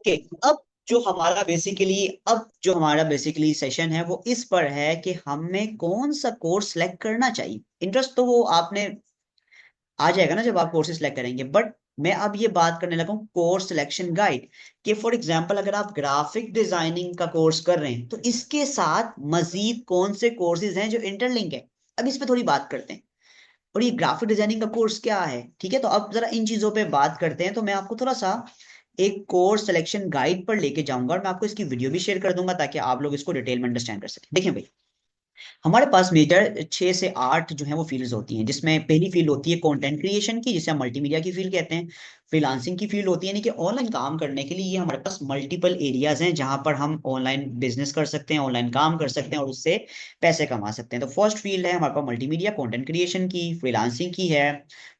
Okay. अब जो हमारा बेसिकली सेशन है वो इस पर है कि हमें कौन सा कोर्स सेलेक्ट करना चाहिए। इंटरेस्ट तो वो आपने आ जाएगा ना जब आप कोर्सेज सेलेक्ट करेंगे, बट मैं अब ये बात करने लगा हूँ कोर्स सिलेक्शन गाइड। कि फॉर एग्जांपल अगर आप ग्राफिक डिजाइनिंग का कोर्स कर रहे हैं तो इसके साथ मजीद कौन से कोर्सेज हैं जो इंटरलिंक है। अब इस पे थोड़ी बात करते हैं। और ये ग्राफिक डिजाइनिंग का कोर्स क्या है, ठीक है। तो अब जरा इन चीजों पे बात करते हैं। तो मैं आपको थोड़ा सा एक कोर्स सिलेक्शन गाइड पर लेके जाऊंगा और मैं आपको इसकी वीडियो भी शेयर कर दूंगा ताकि आप लोग इसको डिटेल में अंडरस्टैंड कर सकें। देखिए भाई, हमारे पास मेजर 6 से 8 जो है वो फील्ड्स होती हैं, जिसमें पहली फील्ड होती है कंटेंट क्रिएशन की, जिसे हम मल्टीमीडिया की फील्ड कहते हैं। फ्रीलांसिंग की फील्ड होती है, यानी कि ऑनलाइन काम करने के लिए ये हमारे पास मल्टीपल एरियाज हैं जहां पर हम ऑनलाइन बिजनेस कर सकते हैं, ऑनलाइन काम कर सकते हैं और उससे पैसे कमा सकते हैं। तो फर्स्ट फील्ड है हमारे पास मल्टीमीडिया कंटेंट क्रिएशन की, फ्रीलांसिंग की है,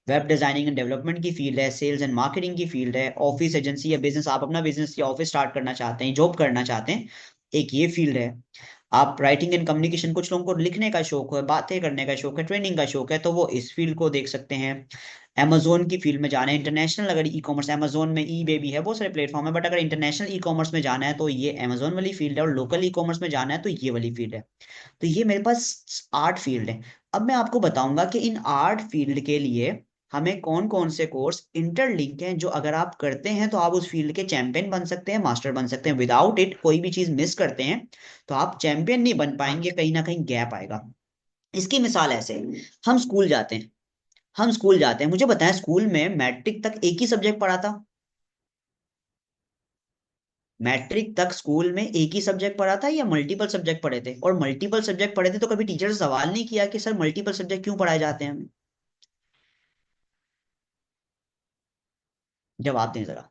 वेब डिजाइनिंग एंड डेवलपमेंट की फील्ड है, सेल्स एंड मार्केटिंग की फील्ड है, ऑफिस एजेंसी या बिजनेस, आप अपना बिजनेस या ऑफिस स्टार्ट करना चाहते हैं, जॉब करना चाहते हैं, एक ये फील्ड है। आप राइटिंग एंड कम्युनिकेशन, कुछ लोगों को लिखने का शौक है, बातें करने का शौक है, ट्रेनिंग का शौक है, तो वो इस फील्ड को देख सकते हैं। अमेजोन की फील्ड में जाना है, इंटरनेशनल अगर ई कॉमर्स, अमेजोन में ई बेबी है, बहुत सारे प्लेटफॉर्म है, बट अगर इंटरनेशनल ई कॉमर्स में जाना है तो ये अमेजोन वाली फील्ड है, और लोकल ई कॉमर्स में जाना है तो ये वाली फील्ड है। तो ये मेरे पास 8 फील्ड है। अब मैं आपको बताऊंगा कि इन 8 फील्ड के लिए हमें कौन कौन से कोर्स इंटरलिंक हैं, जो अगर आप करते हैं तो आप उस फील्ड के चैंपियन बन सकते हैं, मास्टर बन सकते हैं। विदाउट इट कोई भी चीज मिस करते हैं तो आप चैंपियन नहीं बन पाएंगे, कहीं ना कहीं गैप आएगा। इसकी मिसाल ऐसे, हम स्कूल जाते हैं हम स्कूल जाते हैं, मुझे बताएं स्कूल में मैट्रिक तक एक ही सब्जेक्ट पढ़ा था? मैट्रिक तक स्कूल में एक ही सब्जेक्ट पढ़ा था या मल्टीपल सब्जेक्ट पढ़े थे? और मल्टीपल सब्जेक्ट पढ़े थे तो कभी टीचर से सवाल नहीं किया कि सर मल्टीपल सब्जेक्ट क्यों पढ़ाए जाते हैं हमें? जवाब दें जरा।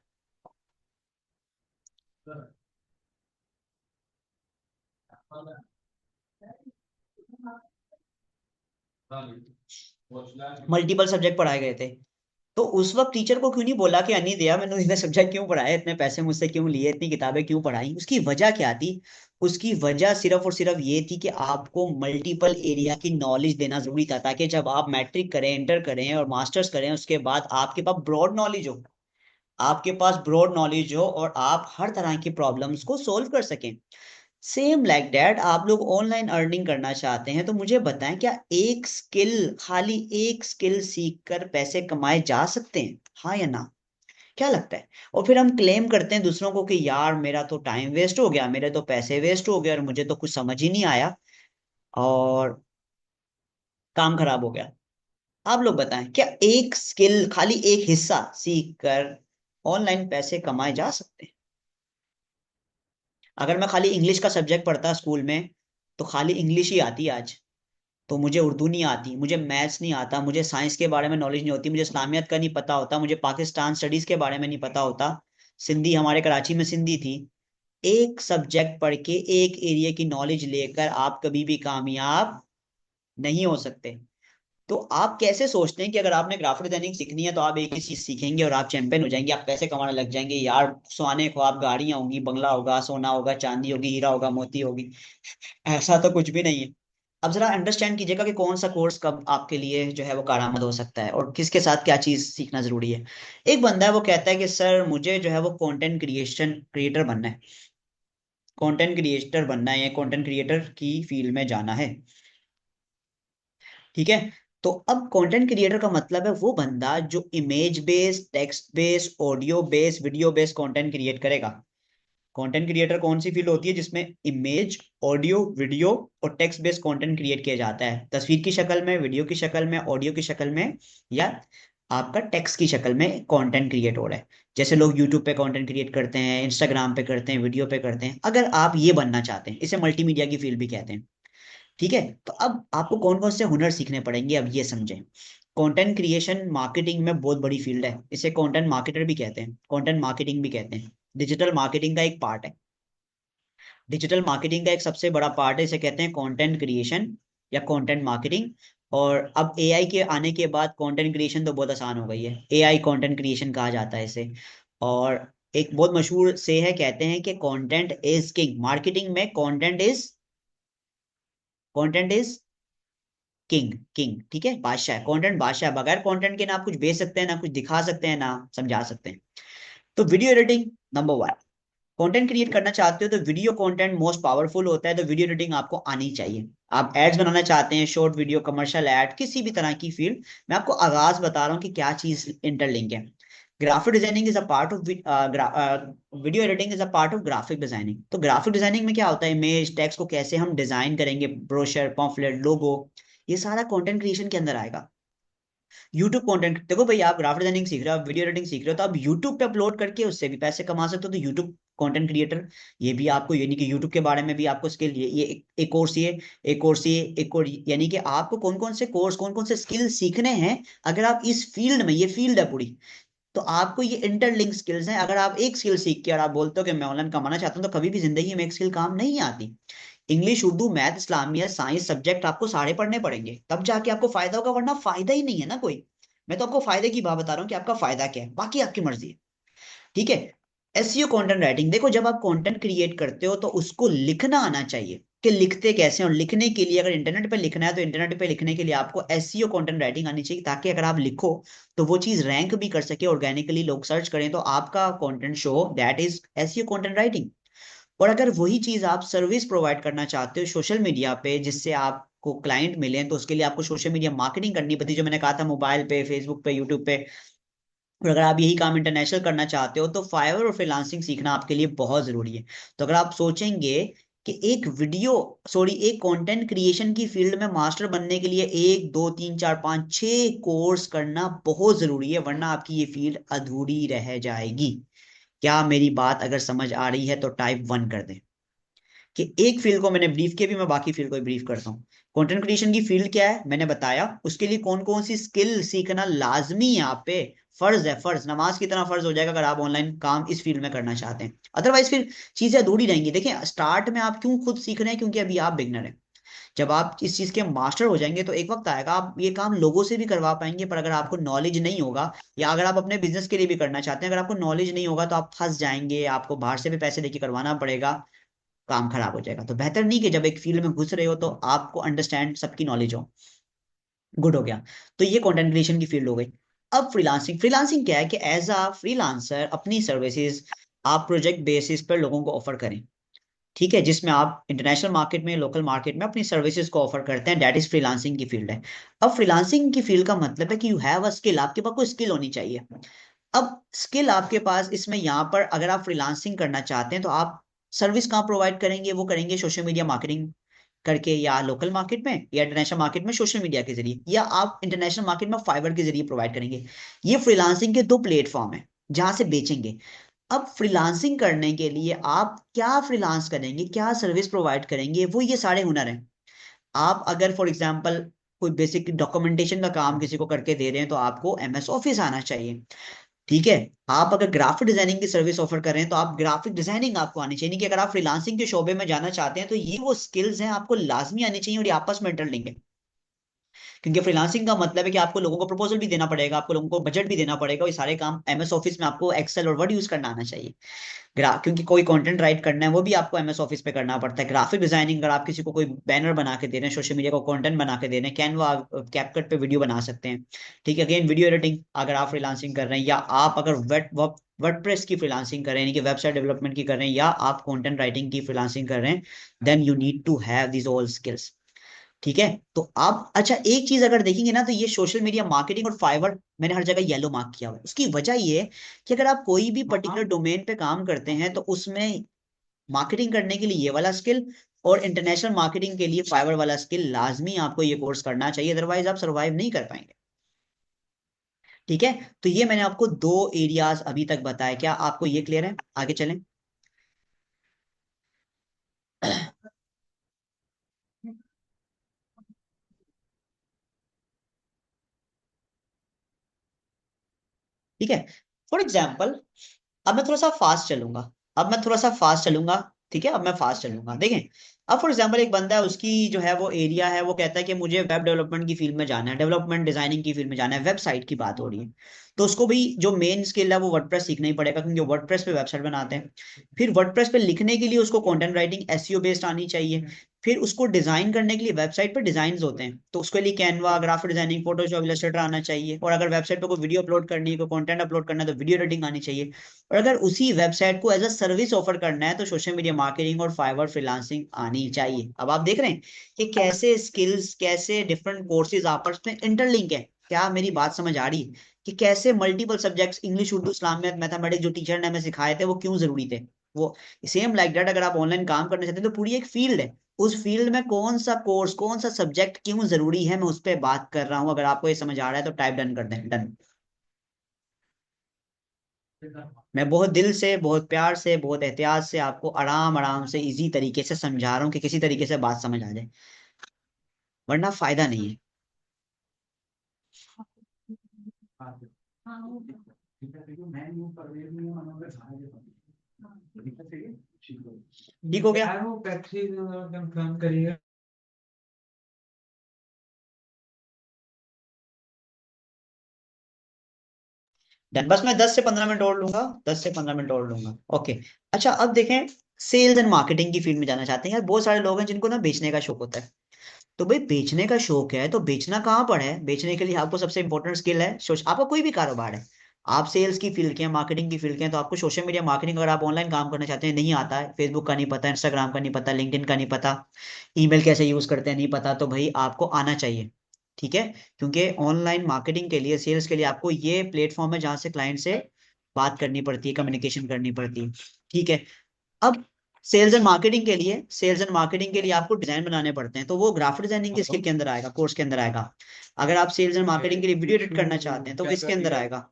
मल्टीपल सब्जेक्ट पढ़ाए गए थे, तो उस वक्त टीचर को क्यों नहीं बोला कि अनी दिया मैंने इतने सब्जेक्ट क्यों पढ़ाए, इतने पैसे मुझसे क्यों लिए, इतनी किताबें क्यों पढ़ाई? उसकी वजह क्या थी? उसकी वजह सिर्फ और सिर्फ ये थी कि आपको मल्टीपल एरिया की नॉलेज देना जरूरी था, ताकि जब आप मैट्रिक करें, इंटर करें और मास्टर्स करें, उसके बाद आपके पास ब्रॉड नॉलेज हो, और आप हर तरह की प्रॉब्लम्स को सोल्व कर सकें। सेम लाइक दैट, आप लोग ऑनलाइन अर्निंग करना चाहते हैं तो मुझे बताएं, क्या खाली एक स्किल सीख कर पैसे कमाए जा सकते हैं? हाँ या ना? क्या लगता है? और फिर हम क्लेम करते हैं दूसरों को कि यार मेरा तो टाइम वेस्ट हो गया, मेरे तो पैसे वेस्ट हो गए और मुझे तो कुछ समझ ही नहीं आया और काम खराब हो गया। आप लोग बताएं, क्या एक स्किल, खाली एक हिस्सा सीख कर ऑनलाइन पैसे कमाए जा सकते हैं? अगर मैं खाली इंग्लिश का सब्जेक्ट पढ़ता स्कूल में तो खाली इंग्लिश ही आती आज, तो मुझे उर्दू नहीं आती, मुझे मैथ्स नहीं आता, मुझे साइंस के बारे में नॉलेज नहीं होती, मुझे इस्लामियत का नहीं पता होता, मुझे पाकिस्तान स्टडीज के बारे में नहीं पता होता, सिंधी हमारे कराची में सिंधी थी। एक सब्जेक्ट पढ़ के, एक एरिया की नॉलेज लेकर आप कभी भी कामयाब नहीं हो सकते। तो आप कैसे सोचते हैं कि अगर आपने ग्राफिक डिजाइनिंग सीखनी है तो आप एक ही चीज सीखेंगे और आप चैंपियन हो जाएंगे, आप पैसे कमाने लग जाएंगे? यार सुहाने ख्वाब, गाड़ियां होंगी, बंगला होगा, सोना होगा, चांदी होगी, हीरा होगा, मोती होगी, ऐसा तो कुछ भी नहीं है। अब जरा अंडरस्टैंड कीजिएगा कि कौन सा कोर्स कब आपके लिए जो है वो कारआमद हो सकता है और किसके साथ क्या चीज सीखना जरूरी है। एक बंदा है, वो कहता है कि सर मुझे जो है वो क्रिएटर बनना है, कंटेंट क्रिएटर बनना है या कंटेंट क्रिएटर की फील्ड में जाना है, ठीक है। तो अब कंटेंट क्रिएटर का मतलब है वो बंदा जो image based, text based, audio based, video based content create करेगा। कंटेंट क्रिएटर कौन सी फील्ड होती है जिसमें इमेज, ऑडियो, वीडियो और टेक्स्ट बेस्ड कंटेंट क्रिएट किया जाता है, तस्वीर की शक्ल में, वीडियो की शक्ल में, ऑडियो की शक्ल में, या आपका टेक्स्ट की शक्ल में कंटेंट क्रिएट हो रहा है। जैसे लोग यूट्यूब पे कंटेंट क्रिएट करते हैं, इंस्टाग्राम पे करते हैं, वीडियो पे करते हैं। अगर आप ये बनना चाहते हैं, इसे मल्टीमीडिया की फील्ड भी कहते हैं, ठीक है। तो अब आपको कौन कौन से हुनर सीखने पड़ेंगे, अब ये समझें। कंटेंट क्रिएशन मार्केटिंग में बहुत बड़ी फील्ड है, इसे कंटेंट मार्केटर भी कहते हैं, कंटेंट मार्केटिंग भी कहते हैं। डिजिटल मार्केटिंग का एक पार्ट है, डिजिटल मार्केटिंग का एक सबसे बड़ा पार्ट है, इसे कहते हैं कंटेंट क्रिएशन या कंटेंट मार्केटिंग। और अब एआई के आने के बाद कंटेंट क्रिएशन तो बहुत आसान हो गई है, एआई कंटेंट क्रिएशन कहा जाता है इसे। और एक बहुत मशहूर से है, कहते हैं कि कंटेंट इज किंग, मार्केटिंग में कंटेंट इज किंग, किंग, ठीक है, बादशाह है, कंटेंट बादशाह है। बगैर कंटेंट के ना आप कुछ बेच सकते हैं, ना कुछ दिखा सकते हैं, ना समझा सकते हैं। तो video editing number 1, content create करना चाहते हो तो वीडियो कंटेंट मोस्ट पावरफुल होता है, तो वीडियो एडिटिंग आपको आनी चाहिए। आप एड्स बनाना चाहते हैं, शॉर्ट वीडियो, कमर्शियल एड, किसी भी तरह की फील्ड, मैं आपको आगाज बता रहा हूँ कि क्या चीज इंटरलिंक है। Graphic designing is a part of video editing is a part of graphic designing. तो ग्राफिक डिजाइनिंग में क्या होता है, इमेज टेक्स्ट को कैसे हम डिजाइन करेंगे, ब्रोशर, पॉम्फलेट, लोगो, ये सारा कंटेंट क्रिएशन के अंदर आएगा। यूट्यूब कंटेंट देखो भाई, आप ग्राफिक डिजाइनिंग सीख रहे हो, आप वीडियो एडिटिंग सीख रहे हो, तो आप यूट्यूब पे अपलोड करके उससे भी पैसे कमा सकते हो, तो यूट्यूब कंटेंट क्रिएटर। ये भी आपको, यानी कि यूट्यूब के बारे में भी आपको स्किल, ये एक कोर्स, ये एक कोर्स, ये एक कोर्स, यानी कि आपको कौन कौन से कोर्स, कौन कौन से स्किल सीखने हैं। अगर आप इस फील्ड में, ये फील्ड है पूरी, तो आपको ये इंटरलिंक स्किल्स हैं। अगर आप एक स्किल सीख के और आप बोलते हो कि मैं ऑनलाइन कमाना चाहता हूं, तो कभी भी जिंदगी में एक स्किल काम नहीं आती। English, Urdu, math, Islamia, science subject आपको सारे पढ़ने पड़ेंगे, तब जाके आपको फायदा होगा, वरना फायदा ही नहीं है ना कोई। मैं तो आपको फायदे की बात बता रहा हूँ कि आपका फायदा क्या है, बाकी आपकी मर्जी है। ठीक है। एसईओ कंटेंट राइटिंग, देखो जब आप कंटेंट क्रिएट करते हो तो उसको लिखना आना चाहिए कि लिखते कैसे हैं। और लिखने के लिए, अगर इंटरनेट पे लिखना है तो इंटरनेट पे लिखने के लिए आपको एसईओ कंटेंट राइटिंग आनी चाहिए, ताकि अगर आप लिखो तो वो चीज रैंक भी कर सके, ऑर्गेनिकली लोग सर्च करें तो आपका content show, that is SEO content writing. और अगर वही चीज आप सर्विस प्रोवाइड करना चाहते हो सोशल मीडिया पे, जिससे आपको क्लाइंट मिले, तो उसके लिए आपको सोशल मीडिया मार्केटिंग करनी पड़ती है, जो मैंने कहा था, मोबाइल पे, फेसबुक पे, यूट्यूब पे। और अगर आप यही काम इंटरनेशनल करना चाहते हो, तो फाइवर और फ्रीलांसिंग सीखना आपके लिए बहुत जरूरी है। तो अगर आप सोचेंगे कि एक वीडियो, सॉरी, एक कंटेंट क्रिएशन की फील्ड में मास्टर बनने के लिए 1 2 3 4 5 6 कोर्स करना बहुत जरूरी है, वरना आपकी ये फील्ड अधूरी रह जाएगी। क्या मेरी बात अगर समझ आ रही है तो टाइप 1 कर दें। कि एक फील्ड को मैंने ब्रीफ किया, भी मैं बाकी फील्ड को ब्रीफ करता हूँ। कंटेंट क्रिएशन की फील्ड क्या है मैंने बताया, उसके लिए कौन कौन सी स्किल सीखना लाजमी है आप पे, फर्ज है, फर्ज, नमाज की तरह फर्ज हो जाएगा अगर आप ऑनलाइन काम इस फील्ड में करना चाहते हैं। अदरवाइज फिर चीजें अधूरी रहेंगी। देखिए, स्टार्ट में आप क्यों खुद सीख रहे हैं, क्योंकि अभी आप बिगनर हैं। जब आप इस चीज के मास्टर हो जाएंगे तो एक वक्त आएगा आप ये काम लोगों से भी करवा पाएंगे। पर अगर आपको नॉलेज नहीं होगा, या अगर आप अपने बिजनेस के लिए भी करना चाहते हैं, अगर आपको नॉलेज नहीं होगा तो आप फंस जाएंगे, आपको बाहर से भी पैसे देके करवाना पड़ेगा, काम खराब हो जाएगा। तो बेहतर नहीं कि जब एक फील्ड में घुस रहे हो तो आपको अंडरस्टैंड, सबकी नॉलेज हो। गुड हो गया। तो ये कंटेंट क्रिएशन की फील्ड हो गई। अब फ्रीलांसिंग, फ्रीलांसिंग क्या है कि एज अ फ्रीलांसर अपनी सर्विसेज आप प्रोजेक्ट बेसिस पर लोगों को ऑफर करें। ठीक है, जिसमें आप इंटरनेशनल मार्केट में, लोकल मार्केट में अपनी सर्विसेज को ऑफर करते हैं, दैट इज फ्रीलांसिंग की फील्ड है। अब फ्रीलांसिंग की फील्ड का मतलब है कि यू हैव अ स्किल, आपके पास कोई स्किल होनी चाहिए। अब स्किल आपके पास, इसमें यहाँ पर अगर आप फ्रीलांसिंग करना चाहते हैं तो आप सर्विस कहाँ प्रोवाइड करेंगे, वो करेंगे सोशल मीडिया मार्केटिंग करके, या लोकल मार्केट में, या इंटरनेशनल मार्केट में सोशल मीडिया के जरिए, या आप इंटरनेशनल मार्केट में फाइवर के जरिए प्रोवाइड करेंगे। ये फ्रीलांसिंग के 2 प्लेटफॉर्म है जहां से बेचेंगे। अब फ्रीलांसिंग करने के लिए आप क्या फ्रीलांस करेंगे, क्या सर्विस प्रोवाइड करेंगे, वो ये सारे हुनर हैं। आप अगर फॉर एग्जांपल कोई बेसिक डॉक्यूमेंटेशन का काम किसी को करके दे रहे हैं, तो आपको एमएस ऑफिस आना चाहिए। ठीक है। आप अगर ग्राफिक डिजाइनिंग की सर्विस ऑफर कर रहे हैं, तो आप ग्राफिक डिजाइनिंग आपको आनी चाहिए। कि अगर आप फ्रीलांसिंग के शोबे में जाना चाहते हैं, तो ये वो स्किल्स हैं आपको लाजमी आनी चाहिए, और ये आपस में इंटरलिंक है। क्योंकि फ्रीलांसिंग का मतलब है कि आपको लोगों को प्रपोजल भी देना पड़ेगा, आपको लोगों को बजट भी देना पड़ेगा, और ये सारे काम एमएस ऑफिस में आपको एक्सेल और वर्ड यूज करना आना चाहिए। क्योंकि कोई कंटेंट राइट करना है वो भी आपको एमएस ऑफिस पे करना पड़ता है। ग्राफिक डिजाइनिंग, अगर आप किसी को कोई बैनर बना के दे रहे हैं, सोशल मीडिया को कंटेंट बना के दे रहे हैं, कैनवा, कैपकट पे वीडियो बना सकते हैं। ठीक है। अगेन, वीडियो एडिटिंग अगर आप फ्रीलांसिंग कर रहे हैं, या आप अगर वर्डप्रेस की फ्रीलांसिंग कर रहे हैं, यानी कि वेबसाइट डेवलपमेंट की कर रहे हैं, या आप कंटेंट राइटिंग की फ्रीलांसिंग कर रहे हैं, then you need to have this all skills. ठीक है। तो आप, अच्छा, एक चीज अगर देखेंगे ना, तो ये सोशल मीडिया मार्केटिंग और फाइवर मैंने हर जगह येलो मार्क किया हुआ है। उसकी वजह ये है कि अगर आप कोई भी पर्टिकुलर डोमेन पे काम करते हैं, तो उसमें मार्केटिंग करने के लिए ये वाला स्किल, और इंटरनेशनल मार्केटिंग के लिए फाइवर वाला स्किल, लाजमी आपको ये कोर्स करना चाहिए, अदरवाइज आप सरवाइव नहीं कर पाएंगे। ठीक है। तो ये मैंने आपको 2 एरियाज अभी तक बताया, क्या आपको ये क्लियर है? आगे चलें। ठीक है। फॉर एग्जाम्पल, अब मैं थोड़ा सा फास्ट चलूंगा, अब मैं थोड़ा सा फास्ट चलूंगा। ठीक है, अब मैं फास्ट चलूंगा। देखें, अब फॉर एग्जांपल एक बंदा है, उसकी जो है वो एरिया है, वो कहता है कि मुझे वेब डेवलपमेंट की फील्ड में जाना है, डेवलपमेंट डिजाइनिंग की फील्ड में जाना है, वेबसाइट की बात हो रही है। तो उसको भी जो मेन स्किल है वो वर्डप्रेस सीखना ही पड़ेगा, क्योंकि वर्डप्रेस पे वेबसाइट बनाते हैं। फिर वर्डप्रेस पे लिखने के लिए उसको कंटेंट राइटिंग एसईओ बेस्ड आनी चाहिए। फिर उसको डिजाइन करने के लिए वेबसाइट पर डिजाइन होते हैं, तो उसके लिए Canva, graphic designing, Photoshop, Illustrator आना चाहिए। और अगर वेबसाइट पर कोई वीडियो अपलोड करनी है, कोई कंटेंट अपलोड करना है, तो वीडियो एडिटिंग आनी चाहिए। और अगर उसी वेबसाइट को एज अ सर्विस ऑफर करना है, तो सोशल मीडिया मार्केटिंग और फाइवर फ्रीलांसिंग आनी चाहिए। अब आप देख रहे हैं कि कैसे स्किल्स, कैसे डिफरेंट कोर्सेज आपस में इंटरलिंक है। क्या मेरी बात समझ आ रही है कि कैसे मल्टीपल सब्जेक्ट्स, इंग्लिश, उर्दू, इस्लामियत, मैथमेटिक्स जो टीचर ने हमें सिखाए थे वो क्यों जरूरी थे। वो सेम लाइक दैट, अगर आप ऑनलाइन काम करना चाहते हैं तो पूरी एक फील्ड है, उस फील्ड में कौन सा कोर्स, कौन सा सब्जेक्ट क्यों जरूरी है, मैं उस पर बात कर रहा हूं। अगर आपको ये समझ आ रहा है तो टाइप डन कर दें, डन। मैं बहुत दिल से, बहुत प्यार से, बहुत एहतियात से आपको आराम आराम से इजी तरीके से समझा रहा हूँ कि किसी तरीके से बात समझ आ जाए, वरना फायदा नहीं है। ठीक हो गया? कंफर्म करिए। डन, बस मैं 10 से 15 मिनट और लूंगा, 10 से 15 मिनट और लूंगा। ओके। अच्छा, अब देखें, सेल्स एंड मार्केटिंग की फील्ड में जाना चाहते हैं यार। बहुत सारे लोग हैं जिनको ना बेचने का शौक होता है। तो भाई बेचने का शौक है तो बेचना कहाँ पर है? बेचने के लिए आपको सबसे इंपॉर्टेंट स्किल है आपका कोई भी कारोबार है, आप सेल्स की फील्ड के हैं, मार्केटिंग की फील्ड के हैं, तो आपको सोशल मीडिया मार्केटिंग, अगर आप ऑनलाइन काम करना चाहते हैं, नहीं आता है, फेसबुक का नहीं पता, इंस्टाग्राम का नहीं पता, लिंक्डइन का नहीं पता, ईमेल कैसे यूज करते हैं नहीं पता, तो भाई आपको आना चाहिए। ठीक है? क्योंकि ऑनलाइन मार्केटिंग के लिए, सेल्स के लिए आपको ये प्लेटफॉर्म है जहां से क्लाइंट से बात करनी पड़ती है, कम्युनिकेशन करनी पड़ती है। ठीक है? अब सेल्स एंड मार्केटिंग के लिए आपको डिजाइन बनाने पड़ते हैं, तो वो ग्राफिक डिजाइनिंग के स्किल के अंदर आएगा, कोर्स के अंदर आएगा। अगर आप सेल्स एंड मार्केटिंग के लिए वीडियो एडिट करना चाहते हैं तो वो इसके अंदर आएगा।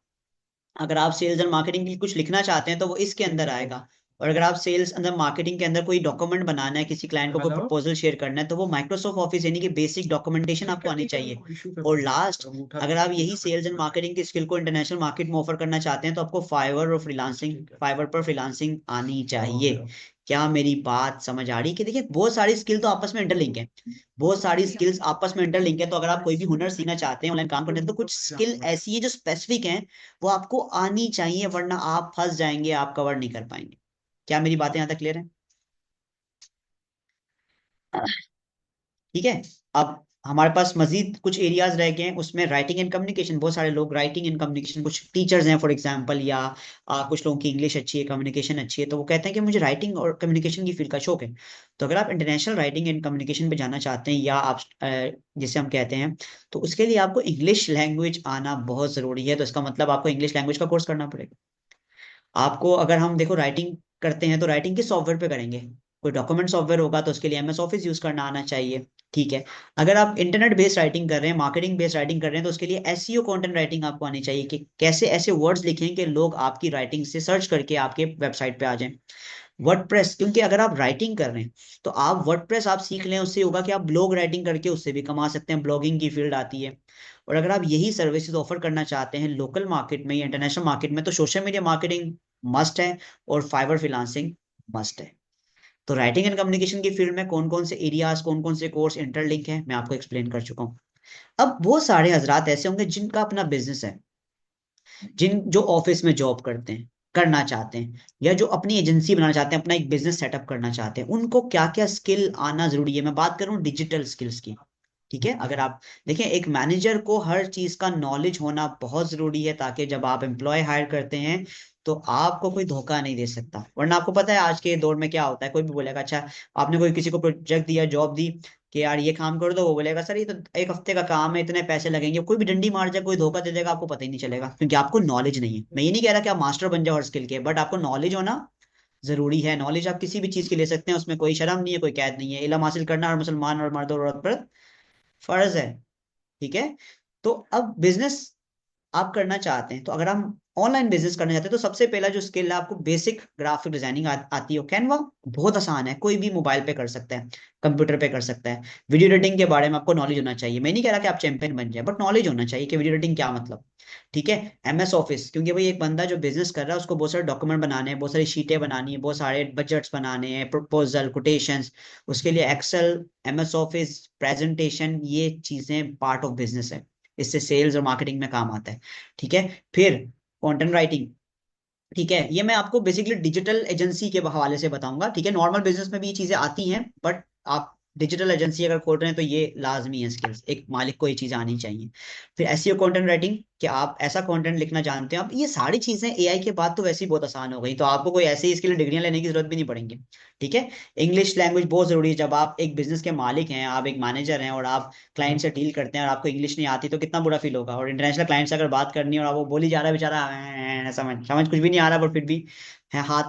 अगर आप सेल्स एंड मार्केटिंग के लिए कुछ लिखना चाहते हैं तो वो इसके अंदर आएगा। और अगर आप सेल्स अंदर मार्केटिंग के अंदर कोई डॉक्यूमेंट बनाना है, किसी क्लाइंट को कोई हेलो। प्रपोजल शेयर करना है, तो वो माइक्रोसॉफ्ट ऑफिस यानी कि बेसिक डॉक्यूमेंटेशन आपको आनी चाहिए। और लास्ट, अगर आप यही सेल्स एंड मार्केटिंग की स्किल को इंटरनेशनल मार्केट में ऑफर करना चाहते हैं तो आपको फाइवर पर फ्रीलांसिंग आनी चाहिए। क्या मेरी बात समझ आ रही है? कि देखिए, बहुत सारी स्किल तो आपस में इंटरलिंक है, बहुत सारी स्किल्स आपस में इंटरलिंक है। तो अगर आप कोई भी हुनर सीखना चाहते हैं, ऑनलाइन काम करते हैं, तो कुछ स्किल ऐसी है जो स्पेसिफिक है, वो आपको आनी चाहिए, वरना आप फंस जाएंगे, आप कवर नहीं कर पाएंगे। क्या मेरी बातें यहां तक क्लियर है? ठीक है। अब हमारे पास मजीद कुछ एरियाज रह गए हैं, उसमें राइटिंग एंड कम्युनिकेशन। बहुत सारे लोग राइटिंग एंड कम्युनिकेशन, कुछ टीचर्स हैं फॉर एग्जांपल, या कुछ लोगों की इंग्लिश अच्छी है, कम्युनिकेशन अच्छी है, तो वो कहते हैं कि मुझे राइटिंग और कम्युनिकेशन की फील्ड का शौक है। तो अगर आप इंटरनेशनल राइटिंग एंड कम्युनिकेशन पे जाना चाहते हैं, या आप जिसे हम कहते हैं, तो उसके लिए आपको इंग्लिश लैंग्वेज आना बहुत जरूरी है। तो इसका मतलब आपको इंग्लिश लैंग्वेज का कोर्स करना पड़ेगा आपको। अगर हम देखो राइटिंग करते हैं तो राइटिंग किस सॉफ्टवेयर पे करेंगे? कोई डॉक्यूमेंट सॉफ्टवेयर होगा तो उसके लिए एमएस ऑफिस यूज करना आना चाहिए। ठीक है? अगर आप इंटरनेट बेस्ड राइटिंग कर रहे हैं, मार्केटिंग बेस्ड राइटिंग कर रहे हैं, तो उसके लिए एसईओ कंटेंट राइटिंग आपको आनी चाहिए, कि कैसे ऐसे वर्ड्स लिखें कि लोग आपकी राइटिंग से सर्च करके आपके वेबसाइट पे आ जाएं। वर्डप्रेस, क्योंकि अगर आप राइटिंग कर रहे हैं तो आप वर्डप्रेस आप सीख लें, उससे होगा कि आप ब्लॉग राइटिंग करके उससे भी कमा सकते हैं, ब्लॉगिंग की फील्ड आती है। और अगर आप यही सर्विसेज ऑफर करना चाहते हैं लोकल मार्केट में या इंटरनेशनल मार्केट में, तो सोशल मीडिया मार्केटिंग मस्ट है, और फाइबर फ्रीलांसिंग मस्ट है। तो राइटिंग एंड कम्युनिकेशन की फील्ड में कौन कौन से एरियाज, कौन कौन से कोर्स इंटरलिंक है, मैं आपको एक्सप्लेन कर चुका हूँ। अब बहुत सारे हजरात ऐसे होंगे जिनका अपना बिजनेस है, जिन जो ऑफिस में जॉब करते हैं, करना चाहते हैं, या जो अपनी एजेंसी बनाना चाहते हैं, अपना एक बिजनेस सेटअप करना चाहते हैं, उनको क्या क्या स्किल आना जरूरी है? मैं बात कर रहा हूँ डिजिटल स्किल्स की। ठीक है? अगर आप देखें, एक मैनेजर को हर चीज का नॉलेज होना बहुत जरूरी है, ताकि जब आप एम्प्लॉय हायर करते हैं तो आपको कोई धोखा नहीं दे सकता। वरना आपको पता है आज के दौर में क्या होता है, कोई भी बोलेगा, अच्छा आपने कोई किसी को प्रोजेक्ट दिया, जॉब दी कि यार ये काम कर दो, वो बोलेगा सर ये तो 1 हफ्ते का काम है, इतने पैसे लगेंगे, कोई भी डंडी मार जाए, कोई धोखा दे देगा, आपको पता ही नहीं चलेगा, क्योंकि आपको नॉलेज नहीं है। मैं ये नहीं कह रहा कि आप मास्टर बन जाओ हर स्किल के, बट आपको नॉलेज होना जरूरी है। नॉलेज आप किसी भी चीज की ले सकते हैं, उसमें कोई शर्म नहीं है, कोई कैद नहीं है। इल्म हासिल करना हर मुसलमान और मर्द और औरत पर फर्ज है। ठीक है? तो अब बिजनेस आप करना चाहते हैं, तो अगर हम ऑनलाइन बिजनेस करना चाहते हैं, तो सबसे पहला जो स्किल है, आपको बेसिक ग्राफिक डिजाइनिंग आती हो। कैनवा बहुत आसान है, कोई भी मोबाइल पे कर सकता है, कंप्यूटर पे कर सकता है। वीडियो एडिटिंग के बारे में आपको नॉलेज होना चाहिए। मैं नहीं कह रहा कि आप चैंपियन बन जाए, बट नॉलेज होना चाहिए कि वीडियो एडिटिंग क्या मतलब। ठीक है? एमएस ऑफिस, क्योंकि भाई एक बंदा जो बिजनेस कर रहा है उसको बहुत सारे डॉक्यूमेंट बनाने हैं, बहुत सारी शीटें बनानी है, बहुत सारे बजट्स बनाने हैं, प्रपोजल, कोटेशंस, उसके लिए एक्सेल, एमएस ऑफिस, प्रेजेंटेशन, ये चीजें पार्ट ऑफ बिजनेस है। इससे सेल्स और मार्केटिंग में काम आता है। ठीक है? फिर कंटेंट राइटिंग। ठीक है? ये मैं आपको बेसिकली डिजिटल एजेंसी के हवाले से बताऊंगा। ठीक है? नॉर्मल बिजनेस में भी ये चीजें आती हैं, बट आप डिजिटल एजेंसी अगर खोल रहे हैं तो ये लाजमी है स्किल्स, एक मालिक को ये चीज आनी चाहिए। फिर एसईओ कंटेंट राइटिंग, कि आप ऐसा कंटेंट लिखना जानते हो। अब ये सारी चीजें एआई के बाद तो वैसे ही बहुत आसान हो गई, तो आपको कोई ऐसी इसके लिए डिग्रियां लेने की जरूरत भी नहीं पड़ेंगी। ठीक है। इंग्लिश लैंग्वेज बहुत जरूरी है। जब आप एक बिजनेस के मालिक हैं, आप एक मैनेजर हैं और आप क्लाइंट से डील करते हैं और आपको इंग्लिश नहीं आती, तो कितना बुरा फील होगा। और इंटरनेशनल क्लाइंट से अगर बात करनी है और वो बोली जा रहा है बेचारा, समझ समझ कुछ भी नहीं आ रहा, पर फिर भी है हाथ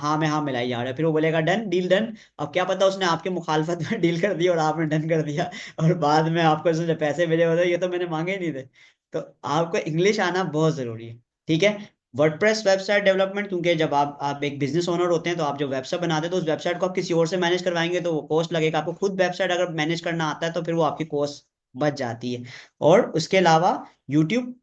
हाँ में हाँ मिलाई जा रहा है, फिर वो बोलेगा डन, डील डन। अब क्या पता उसने आपके मुखालफत में डील कर दी और आपने डन कर दिया, और बाद में आपको इसने पैसे मिले होते, ये तो मैंने मांगे ही नहीं थे। तो आपको इंग्लिश आना बहुत जरूरी है। ठीक है। वर्डप्रेस वेबसाइट डेवलपमेंट, क्योंकि जब आप एक बिजनेस ओनर होते हैं तो आप जो वेबसाइट बनाते हैं तो उस वेबसाइट को आप किसी और से मैनेज करवाएंगे तो वो कॉस्ट लगेगा। आपको खुद वेबसाइट अगर मैनेज करना आता है तो फिर वो आपकी कॉस्ट बच जाती है। और उसके अलावा यूट्यूब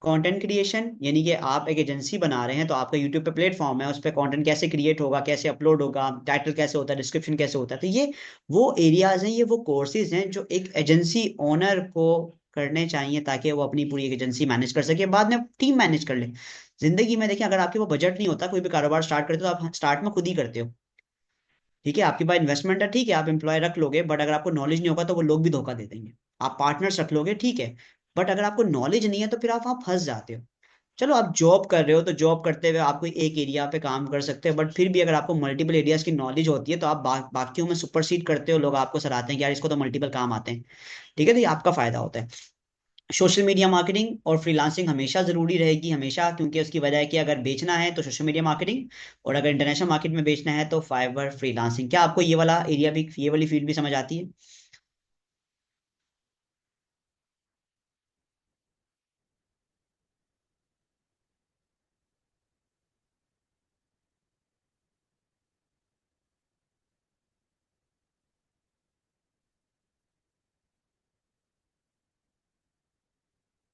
कंटेंट क्रिएशन, यानी कि आप एक एजेंसी बना रहे हैं तो आपका यूट्यूब पे प्लेटफॉर्म है, उस पर कंटेंट कैसे क्रिएट होगा, कैसे अपलोड होगा, टाइटल कैसे होता है, डिस्क्रिप्शन कैसे होता है। तो ये वो एरियाज हैं, ये वो कोर्सेज हैं जो एक एजेंसी ओनर को करने चाहिए, ताकि वो अपनी पूरी एक एजेंसी मैनेज कर सके, बाद में टीम मैनेज कर ले। जिंदगी में देखिए, अगर आपके वो बजट नहीं होता, कोई भी कारोबार स्टार्ट करते हो तो आप स्टार्ट में खुद ही करते हो। ठीक है। आपके पास इन्वेस्टमेंट है, ठीक है, आप एम्प्लॉय रख लोगे, बट अगर आपको नॉलेज नहीं होगा तो वो लोग भी धोखा दे देंगे। आप पार्टनर्स रख लोगे, ठीक है, बट अगर आपको नॉलेज नहीं है तो फिर आप वहां फंस जाते हो। चलो आप जॉब कर रहे हो तो जॉब करते हुए आप कोई एक एरिया पे काम कर सकते हो, बट फिर भी अगर आपको मल्टीपल एरियाज की नॉलेज होती है तो आप बाकियों में सुपरसीड करते हो, लोग आपको सराहते हैं कि यार इसको तो मल्टीपल काम आते हैं। ठीक है। तो ये आपका फायदा होता है। सोशल मीडिया मार्केटिंग और फ्रीलांसिंग हमेशा जरूरी रहेगी, हमेशा, क्योंकि उसकी वजह है कि अगर बेचना है तो सोशल मीडिया मार्केटिंग, और अगर इंटरनेशनल मार्केट में बेचना है तो फाइवर फ्रीलांसिंग। क्या आपको ये वाला एरिया भी, ये वाली फील्ड भी समझ आती है?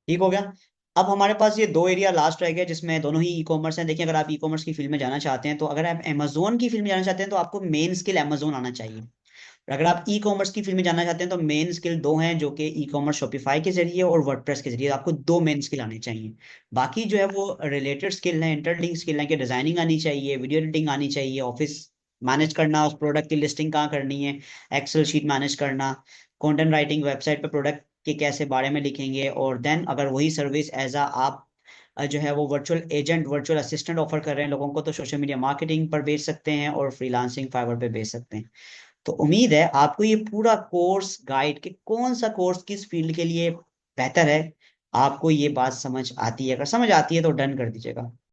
ठीक हो गया। अब हमारे पास ये दो एरिया लास्ट रह गया जिसमें दोनों ही ई कॉमर्स हैं। देखिए, अगर आप ई कॉमर्स की फील्ड में जाना चाहते हैं, तो अगर आप अमेजोन की फील्ड में जाना चाहते हैं तो आपको मेन स्किल अमेजोन आना चाहिए। और अगर आप ई कॉमर्स की फील्ड में जाना चाहते हैं तो मेन स्किल दो हैं, जो कि ई कॉमर्स शॉपिफाई के जरिए और वर्डप्रेस के जरिए, आपको दो मेन स्किल आने चाहिए। बाकी जो है वो रिलेटेड स्किल है, इंटरलिंक स्किल है, कि डिजाइनिंग आनी चाहिए, वीडियो एडिटिंग आनी चाहिए, ऑफिस मैनेज करना, उस प्रोडक्ट की लिस्टिंग कहाँ करनी है, एक्सेल शीट मैनेज करना, कंटेंट राइटिंग, वेबसाइट पे प्रोडक्ट के कैसे बारे में लिखेंगे। और देन अगर वही सर्विस एज आ आप जो है वो virtual agent, virtual assistant offer कर रहे हैं लोगों को, तो सोशल मीडिया मार्केटिंग पर बेच सकते हैं और फ्रीलांसिंग फाइवर पे बेच सकते हैं। तो उम्मीद है आपको ये पूरा कोर्स गाइड, कि कौन सा कोर्स किस फील्ड के लिए बेहतर है, आपको ये बात समझ आती है। अगर समझ आती है तो डन कर दीजिएगा।